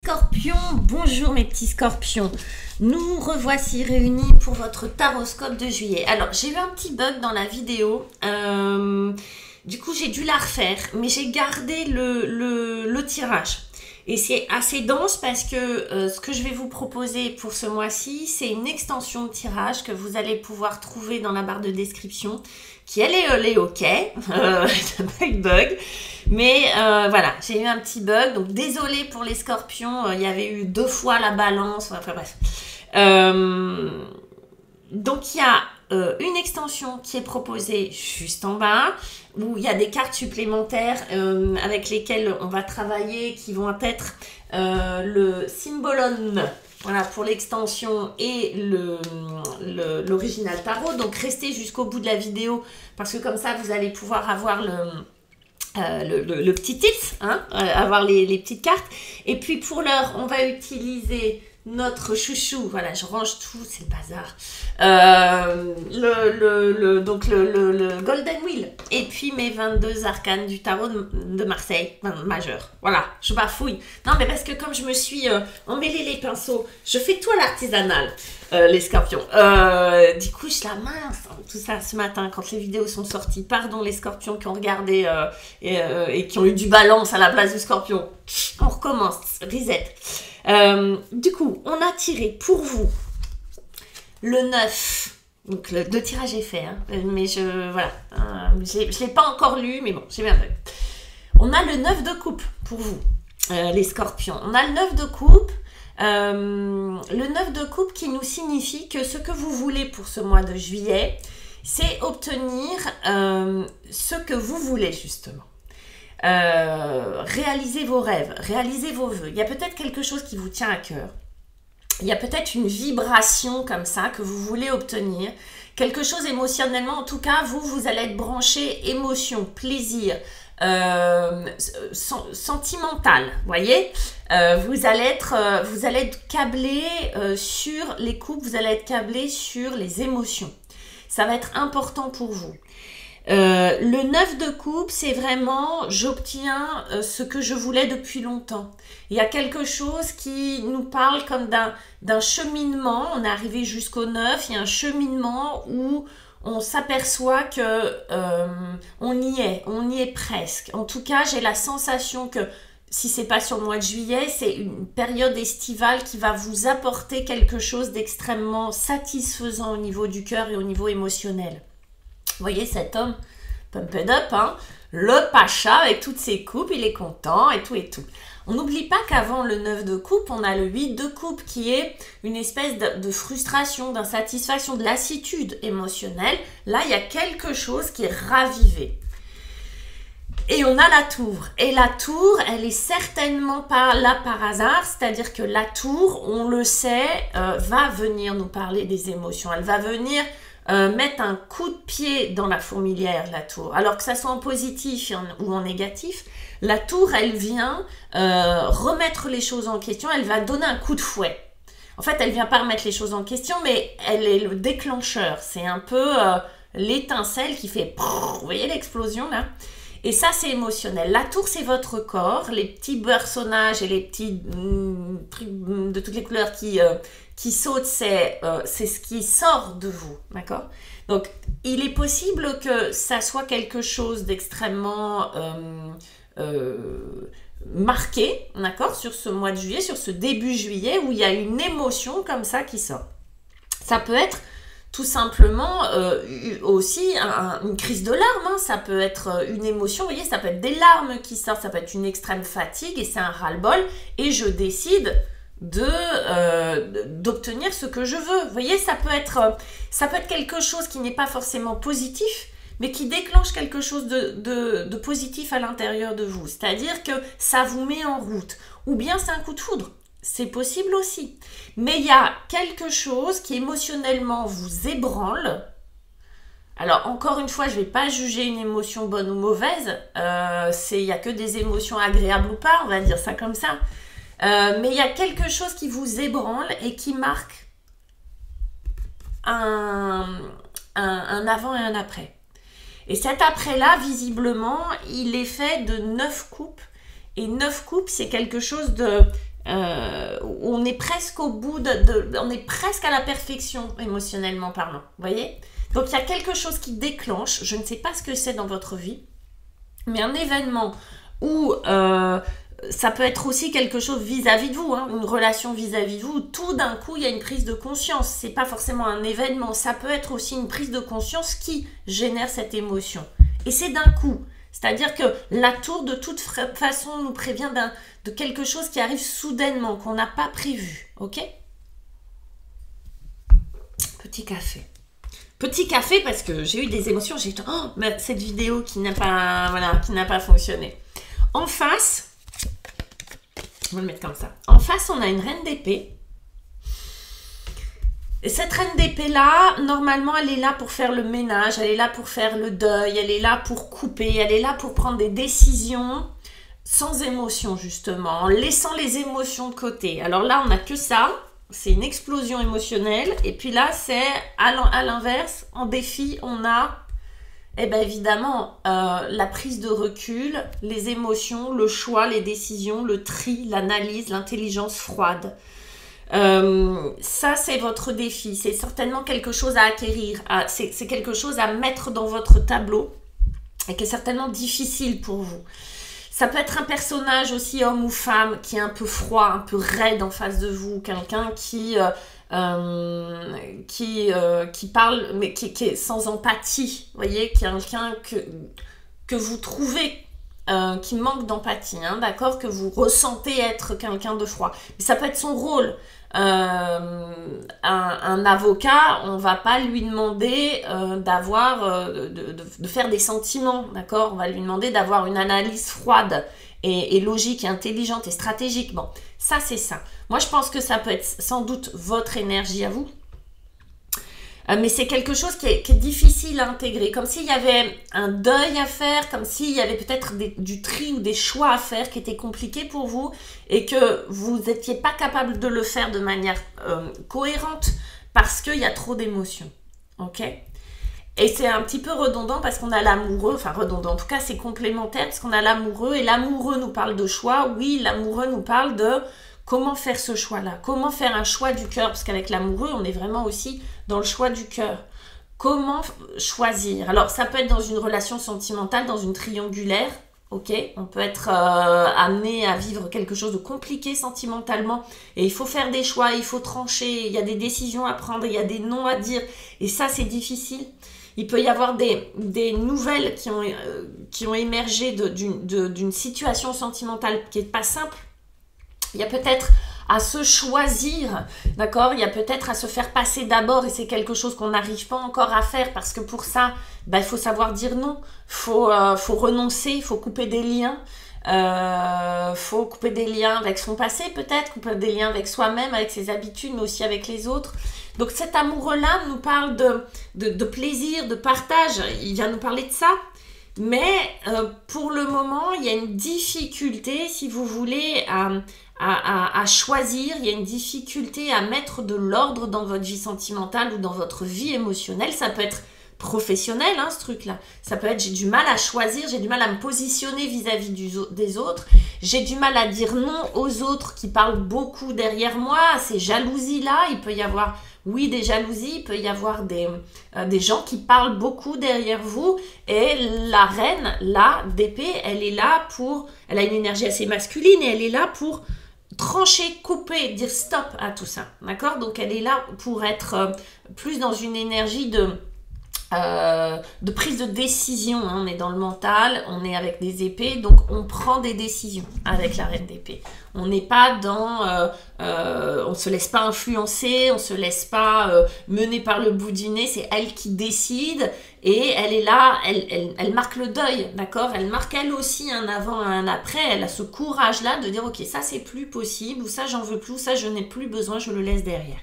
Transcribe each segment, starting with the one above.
Scorpions, bonjour mes petits scorpions. Nous revoici réunis pour votre taroscope de juillet. Alors, j'ai eu un petit bug dans la vidéo. Du coup, j'ai dû la refaire, mais j'ai gardé le tirage. Et c'est assez dense parce que ce que je vais vous proposer pour ce mois-ci, c'est une extension de tirage que vous allez pouvoir trouver dans la barre de description, qui elle est ok, pas eu de bug. Mais voilà, j'ai eu un petit bug, donc désolé pour les scorpions, il y avait eu 2 fois la balance, enfin bref. Donc il y a une extension qui est proposée juste en bas, où il y a des cartes supplémentaires avec lesquelles on va travailler, qui vont être le Symbolon, voilà, pour l'extension, et l'original tarot. Donc restez jusqu'au bout de la vidéo, parce que comme ça vous allez pouvoir avoir le petit tips, hein, avoir les petites cartes. Et puis pour l'heure, on va utiliser notre chouchou, voilà, je range tout, c'est le bazar, donc le Golden Wheel, et puis mes 22 arcanes du tarot de Marseille, majeur, voilà, je bafouille, non mais parce que comme je me suis emmêlé les pinceaux, je fais tout à l'artisanal, les scorpions, du coup je la mince, tout ça ce matin quand les vidéos sont sorties, pardon les scorpions qui ont regardé et qui ont eu du balance à la place du scorpion, on recommence, reset. Du coup, on a tiré pour vous le 9. Donc, le tirage est fait, hein, mais voilà, je ne l'ai pas encore lu, mais bon, j'ai bien vu. On a le 9 de coupe pour vous, les scorpions. On a le 9 de coupe. Le 9 de coupe qui nous signifie que ce que vous voulez pour ce mois de juillet, c'est obtenir ce que vous voulez, justement. Réalisez vos rêves, réalisez vos vœux. Il y a peut-être quelque chose qui vous tient à cœur. Il y a peut-être une vibration comme ça que vous voulez obtenir. Quelque chose émotionnellement, en tout cas, vous allez être branché émotion, plaisir, sentimental, voyez. Vous allez être câblé sur les coupes, vous allez être câblé sur les émotions. Ça va être important pour vous. Le 9 de coupe, c'est vraiment j'obtiens ce que je voulais depuis longtemps. Il y a quelque chose qui nous parle comme d'un cheminement. On est arrivé jusqu'au 9, il y a un cheminement où on s'aperçoit que on y est presque. En tout cas, j'ai la sensation que si c'est pas sur le mois de juillet, c'est une période estivale qui va vous apporter quelque chose d'extrêmement satisfaisant au niveau du cœur et au niveau émotionnel. Vous voyez cet homme pumped up, hein, le pacha avec toutes ses coupes, il est content et tout et tout. On n'oublie pas qu'avant le 9 de coupe, on a le 8 de coupe qui est une espèce de frustration, d'insatisfaction, de lassitude émotionnelle. Là, il y a quelque chose qui est ravivé. Et on a la tour. Et la tour, elle est certainement pas là par hasard. C'est-à-dire que la tour, on le sait, va venir nous parler des émotions. Elle va venir mettre un coup de pied dans la fourmilière, la tour. Alors que ça soit en positif ou en négatif, la tour, elle vient remettre les choses en question, elle va donner un coup de fouet. En fait, elle vient pas remettre les choses en question, mais elle est le déclencheur. C'est un peu l'étincelle qui fait... Vous voyez l'explosion, là? Et ça, c'est émotionnel. La tour, c'est votre corps, les petits personnages et les petits trucs de toutes les couleurs qui sautent, c'est ce qui sort de vous, d'accord? Donc, il est possible que ça soit quelque chose d'extrêmement marqué, d'accord, sur ce mois de juillet, sur ce début juillet, où il y a une émotion comme ça qui sort. Ça peut être tout simplement aussi une crise de larmes, hein. Ça peut être une émotion, vous voyez, ça peut être des larmes qui sortent, ça peut être une extrême fatigue et c'est un ras-le-bol et je décide d'obtenir ce que je veux. Vous voyez, ça peut être quelque chose qui n'est pas forcément positif, mais qui déclenche quelque chose de positif à l'intérieur de vous. C'est-à-dire que ça vous met en route. Ou bien c'est un coup de foudre. C'est possible aussi. Mais il y a quelque chose qui émotionnellement vous ébranle. Alors, encore une fois, je ne vais pas juger une émotion bonne ou mauvaise. Il n'y a que des émotions agréables ou pas, on va dire ça comme ça. Mais il y a quelque chose qui vous ébranle et qui marque un avant et un après. Et cet après-là, visiblement, il est fait de 9 coupes. Et 9 coupes, c'est quelque chose de on est presque au bout on est presque à la perfection émotionnellement parlant, vous voyez? Donc il y a quelque chose qui déclenche, je ne sais pas ce que c'est dans votre vie, mais un événement où ça peut être aussi quelque chose vis-à-vis de vous, hein, une relation vis-à-vis de vous, où tout d'un coup il y a une prise de conscience. C'est pas forcément un événement, ça peut être aussi une prise de conscience qui génère cette émotion. Et c'est d'un coup. C'est-à-dire que la tour, de toute façon, nous prévient de quelque chose qui arrive soudainement, qu'on n'a pas prévu. Ok? Petit café. Petit café parce que j'ai eu des émotions. J'ai dit, oh, mais cette vidéo qui n'a pas, voilà, qui n'a pas fonctionné. En face, on va le mettre comme ça. En face, on a une reine d'épée. Et cette reine d'épée là, normalement, elle est là pour faire le ménage, elle est là pour faire le deuil, elle est là pour couper, elle est là pour prendre des décisions sans émotion justement, en laissant les émotions de côté. Alors là, on n'a que ça, c'est une explosion émotionnelle. Et puis là, c'est à l'inverse, en défi, on a, eh bien évidemment, la prise de recul, les émotions, le choix, les décisions, le tri, l'analyse, l'intelligence froide. Ça c'est votre défi, c'est certainement quelque chose à acquérir, c'est quelque chose à mettre dans votre tableau et qui est certainement difficile pour vous. Ça peut être un personnage aussi, homme ou femme, qui est un peu froid, un peu raide en face de vous, quelqu'un qui parle mais qui est sans empathie, vous voyez, quelqu'un que vous trouvez qui manque d'empathie, hein, d'accord, que vous ressentez être quelqu'un de froid. Mais ça peut être son rôle. Un avocat, on va pas lui demander de faire des sentiments, d'accord, on va lui demander d'avoir une analyse froide et logique et intelligente et stratégique. Bon, ça c'est ça. Moi je pense que ça peut être sans doute votre énergie à vous. Mais c'est quelque chose qui est difficile à intégrer, comme s'il y avait un deuil à faire, comme s'il y avait peut-être du tri ou des choix à faire qui étaient compliqués pour vous et que vous n'étiez pas capable de le faire de manière cohérente parce qu'il y a trop d'émotions. Ok? Et c'est un petit peu redondant parce qu'on a l'amoureux, enfin redondant, en tout cas c'est complémentaire parce qu'on a l'amoureux et l'amoureux nous parle de choix. Oui, l'amoureux nous parle de comment faire ce choix-là, comment faire un choix du cœur, parce qu'avec l'amoureux, on est vraiment aussi dans le choix du cœur. Comment choisir? Alors, ça peut être dans une relation sentimentale, dans une triangulaire, ok? On peut être amené à vivre quelque chose de compliqué sentimentalement, et il faut faire des choix, il faut trancher, il y a des décisions à prendre, il y a des noms à dire, et ça, c'est difficile. Il peut y avoir des nouvelles qui ont émergé d'une situation sentimentale qui n'est pas simple. Il y a peut-être à se choisir, d'accord? Il y a peut-être à se faire passer d'abord et c'est quelque chose qu'on n'arrive pas encore à faire parce que pour ça, il faut savoir dire non, faut renoncer, il faut couper des liens. Faut couper des liens avec son passé peut-être, couper des liens avec soi-même, avec ses habitudes, mais aussi avec les autres. Donc cet amoureux-là nous parle de plaisir, de partage, il vient nous parler de ça. Mais pour le moment, il y a une difficulté, si vous voulez, à choisir, il y a une difficulté à mettre de l'ordre dans votre vie sentimentale ou dans votre vie émotionnelle. Ça peut être professionnel, hein, ce truc-là. Ça peut être, j'ai du mal à choisir, j'ai du mal à me positionner vis-à-vis des autres. J'ai du mal à dire non aux autres qui parlent beaucoup derrière moi. Ces jalousies-là, il peut y avoir, oui, des jalousies, il peut y avoir des gens qui parlent beaucoup derrière vous. Et la reine, là, d'épée, elle est là pour... Elle a une énergie assez masculine et elle est là pour trancher, couper, dire stop à tout ça. D'accord? Donc, elle est là pour être plus dans une énergie de prise de décision, hein. On est dans le mental, on est avec des épées, donc on prend des décisions avec la reine d'épée. On n'est pas dans on se laisse pas influencer, on se laisse pas mener par le bout du nez, c'est elle qui décide et elle est là, elle marque le deuil, d'accord? Elle marque elle aussi un avant et un après, elle a ce courage là de dire ok, ça c'est plus possible, ou ça j'en veux plus, ou ça je n'ai plus besoin, je le laisse derrière.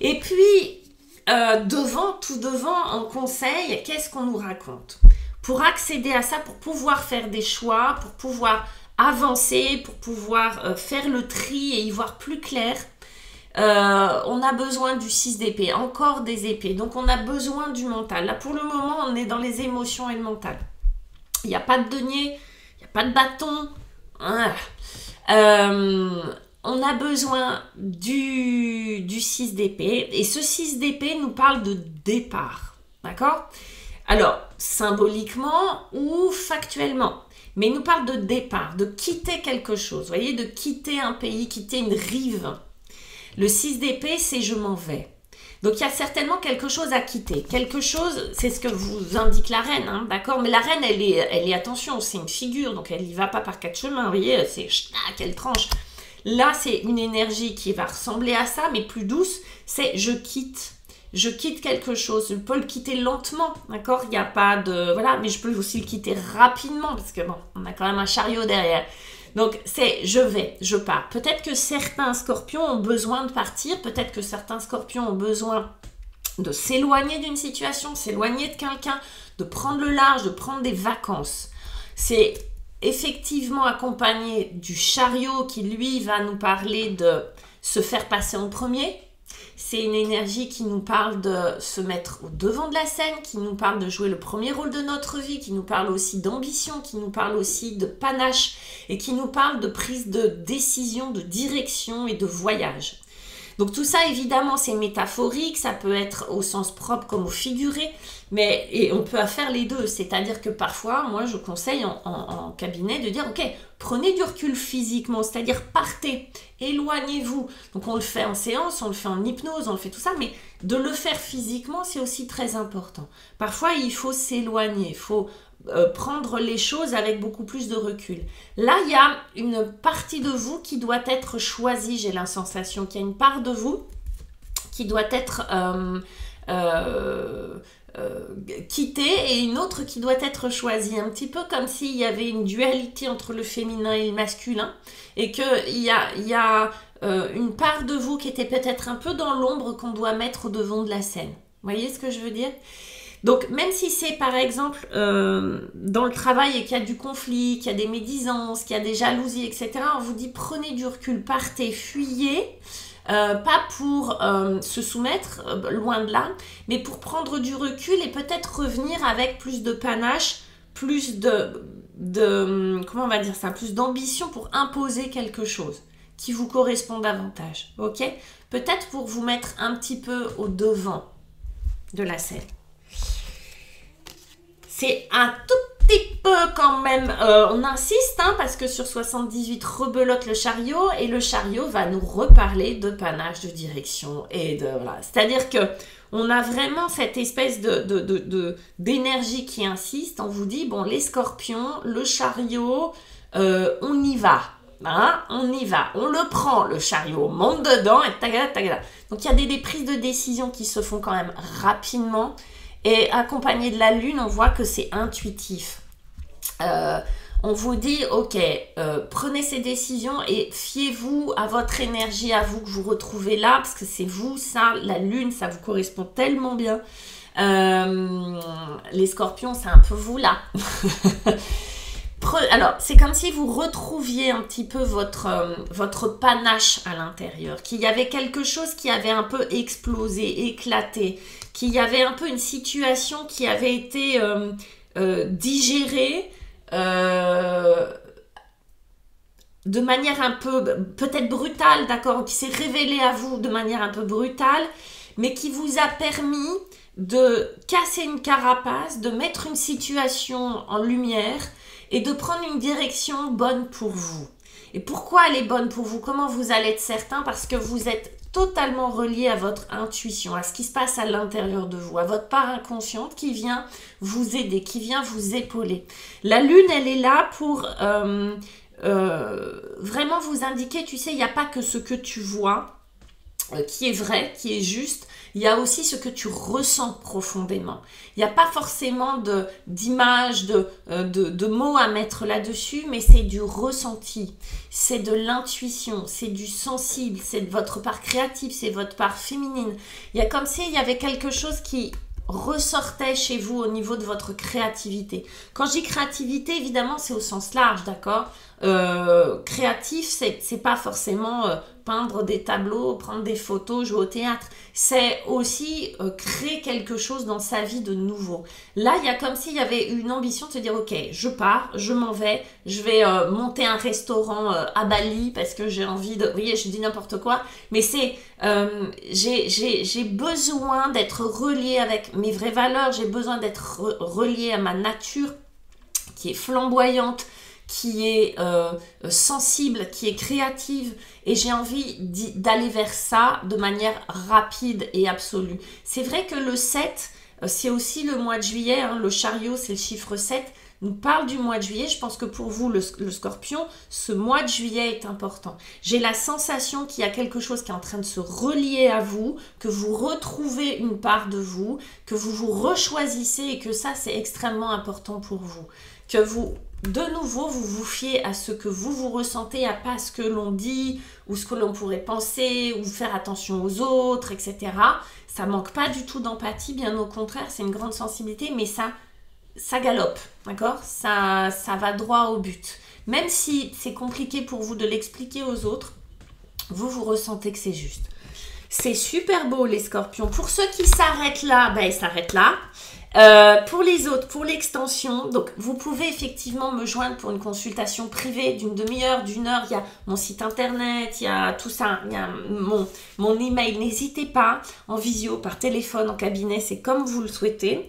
Et puis tout devant, en conseil, qu'est-ce qu'on nous raconte? Pour accéder à ça, pour pouvoir faire des choix, pour pouvoir avancer, pour pouvoir faire le tri et y voir plus clair, on a besoin du 6 d'épée, encore des épées. Donc on a besoin du mental. Là pour le moment, on est dans les émotions et le mental. Il n'y a pas de denier, il n'y a pas de bâton. On a besoin du 6 d'épée. Et ce 6 d'épée nous parle de départ. D'accord? Alors, symboliquement ou factuellement. Mais il nous parle de départ, de quitter quelque chose. Vous voyez, de quitter un pays, quitter une rive. Le 6 d'épée, c'est je m'en vais. Donc, il y a certainement quelque chose à quitter. Quelque chose, c'est ce que vous indique la reine, hein, d'accord? Mais la reine, elle est, attention, c'est une figure, donc elle n'y va pas par 4 chemins, vous voyez, c'est qu'elle tranche. Là, c'est une énergie qui va ressembler à ça, mais plus douce, c'est je quitte quelque chose. Je peux le quitter lentement, d'accord? Il n'y a pas de... Voilà, mais je peux aussi le quitter rapidement, parce que bon, on a quand même un chariot derrière. Donc, c'est je vais, je pars. Peut-être que certains scorpions ont besoin de partir, peut-être que certains scorpions ont besoin de s'éloigner d'une situation, s'éloigner de quelqu'un, de prendre le large, de prendre des vacances. C'est effectivement accompagné du chariot qui, lui, va nous parler de se faire passer en premier. C'est une énergie qui nous parle de se mettre au devant de la scène, qui nous parle de jouer le premier rôle de notre vie, qui nous parle aussi d'ambition, qui nous parle aussi de panache et qui nous parle de prise de décision, de direction et de voyage. Donc tout ça, évidemment, c'est métaphorique, ça peut être au sens propre comme au figuré, et on peut faire les deux. C'est-à-dire que parfois, moi, je conseille en cabinet de dire, ok, prenez du recul physiquement, c'est-à-dire partez, éloignez-vous. Donc on le fait en séance, on le fait en hypnose, on le fait tout ça, mais de le faire physiquement, c'est aussi très important. Parfois, il faut s'éloigner, il faut prendre les choses avec beaucoup plus de recul. Là, il y a une partie de vous qui doit être choisie, j'ai la sensation qu'il y a une part de vous qui doit être quittée et une autre qui doit être choisie. Un petit peu comme s'il y avait une dualité entre le féminin et le masculin et qu'il y a une part de vous qui était peut-être un peu dans l'ombre qu'on doit mettre au devant de la scène. Vous voyez ce que je veux dire ? Donc, même si c'est, par exemple, dans le travail et qu'il y a du conflit, qu'il y a des médisances, qu'il y a des jalousies, etc., on vous dit prenez du recul, partez, fuyez, pas pour se soumettre, loin de là, mais pour prendre du recul et peut-être revenir avec plus de panache, plus comment on va dire ça, plus d'ambition pour imposer quelque chose qui vous correspond davantage, ok? Peut-être pour vous mettre un petit peu au devant de la scène. C'est un tout petit peu quand même, on insiste, hein, parce que sur 78 rebelote le chariot, et le chariot va nous reparler de panache, de direction, et de voilà. C'est-à-dire que on a vraiment cette espèce d'énergie qui insiste, on vous dit, bon, les scorpions, le chariot, on y va. Hein, on y va, on le prend, le chariot, on monte dedans, et tagada, tagada. Donc il y a des prises de décision qui se font quand même rapidement. Et accompagné de la lune, on voit que c'est intuitif. On vous dit, ok, prenez ces décisions et fiez-vous à votre énergie, à vous que vous retrouvez là, parce que c'est vous, ça, la lune, ça vous correspond tellement bien. Les scorpions, c'est un peu vous là. Alors, c'est comme si vous retrouviez un petit peu votre panache à l'intérieur, qu'il y avait quelque chose qui avait un peu explosé, éclaté, qu'il y avait un peu une situation qui avait été digérée de manière un peu, peut-être brutale, d'accord, qui s'est révélée à vous de manière un peu brutale, mais qui vous a permis de casser une carapace, de mettre une situation en lumière, et de prendre une direction bonne pour vous. Et pourquoi elle est bonne pour vous? Comment vous allez être certain? Parce que vous êtes totalement relié à votre intuition, à ce qui se passe à l'intérieur de vous, à votre part inconsciente qui vient vous aider, qui vient vous épauler. La lune, elle est là pour vraiment vous indiquer, tu sais, il n'y a pas que ce que tu vois qui est vrai, qui est juste. Il y a aussi ce que tu ressens profondément. Il n'y a pas forcément d'images, de mots à mettre là-dessus, mais c'est du ressenti, c'est de l'intuition, c'est du sensible, c'est de votre part créative, c'est votre part féminine. Il y a comme s'il y avait quelque chose qui ressortait chez vous au niveau de votre créativité. Quand je dis créativité, évidemment, c'est au sens large, d'accord ? créatif, c'est pas forcément peindre des tableaux, prendre des photos, jouer au théâtre. C'est aussi créer quelque chose dans sa vie de nouveau. Là, il y a comme s'il y avait une ambition de se dire, ok, je pars, je m'en vais, je vais monter un restaurant à Bali parce que j'ai envie de... Vous voyez, je dis n'importe quoi, mais c'est... j'ai besoin d'être reliée avec mes vraies valeurs, j'ai besoin d'être reliée à ma nature qui est flamboyante, qui est sensible, qui est créative, et j'ai envie d'aller vers ça de manière rapide et absolue. C'est vrai que le 7, c'est aussi le mois de juillet, hein, le chariot, c'est le chiffre 7, nous parle du mois de juillet. Je pense que pour vous, le scorpion, ce mois de juillet est important. J'ai la sensation qu'il y a quelque chose qui est en train de se relier à vous, que vous retrouvez une part de vous, que vous vous rechoisissez et que ça, c'est extrêmement important pour vous. Que vous... De nouveau, vous vous fiez à ce que vous ressentez, à pas ce que l'on dit ou ce que l'on pourrait penser ou faire attention aux autres, etc. Ça manque pas du tout d'empathie, bien au contraire, c'est une grande sensibilité, mais ça galope, d'accord ? Ça va droit au but. Même si c'est compliqué pour vous de l'expliquer aux autres, vous ressentez que c'est juste. C'est super beau les scorpions. Pour ceux qui s'arrêtent là, ben ils s'arrêtent là. Pour les autres, pour l'extension, donc vous pouvez effectivement me joindre pour une consultation privée d'une demi-heure, d'une heure. Il y a mon site internet, il y a tout ça, il y a mon email. N'hésitez pas, en visio, par téléphone, en cabinet, c'est comme vous le souhaitez.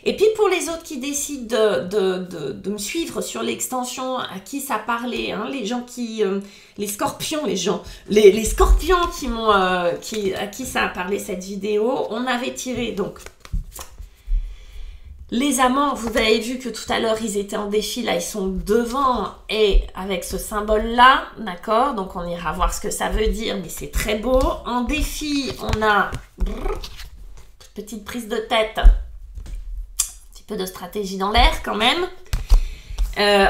Et puis pour les autres qui décident de me suivre sur l'extension, à qui ça parlait, hein, les gens qui... les scorpions, les scorpions à qui ça a parlé cette vidéo, on avait tiré donc... Les amants, vous avez vu que tout à l'heure, ils étaient en défi, là, ils sont devant et avec ce symbole-là, d'accord? Donc, on ira voir ce que ça veut dire, mais c'est très beau. En défi, on a petite prise de tête, un petit peu de stratégie dans l'air quand même.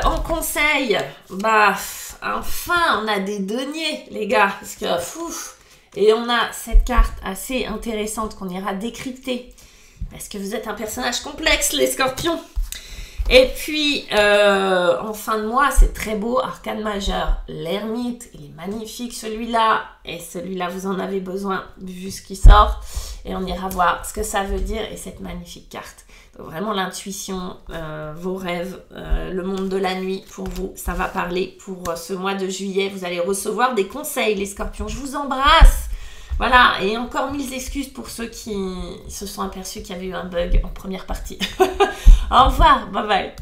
En conseil, bah, enfin, on a des deniers, les gars, parce que, et on a cette carte assez intéressante qu'on ira décrypter. Parce que vous êtes un personnage complexe, les scorpions. Et puis, en fin de mois, c'est très beau. Arcane majeur, l'ermite. Il est magnifique, celui-là. Et celui-là, vous en avez besoin, vu ce qui sort. Et on ira voir ce que ça veut dire et cette magnifique carte. Donc, vraiment, l'intuition, vos rêves, le monde de la nuit, pour vous, ça va parler. Pour ce mois de juillet, vous allez recevoir des conseils, les scorpions. Je vous embrasse. Voilà, et encore 1000 excuses pour ceux qui se sont aperçus qu'il y avait eu un bug en première partie. Au revoir, bye bye.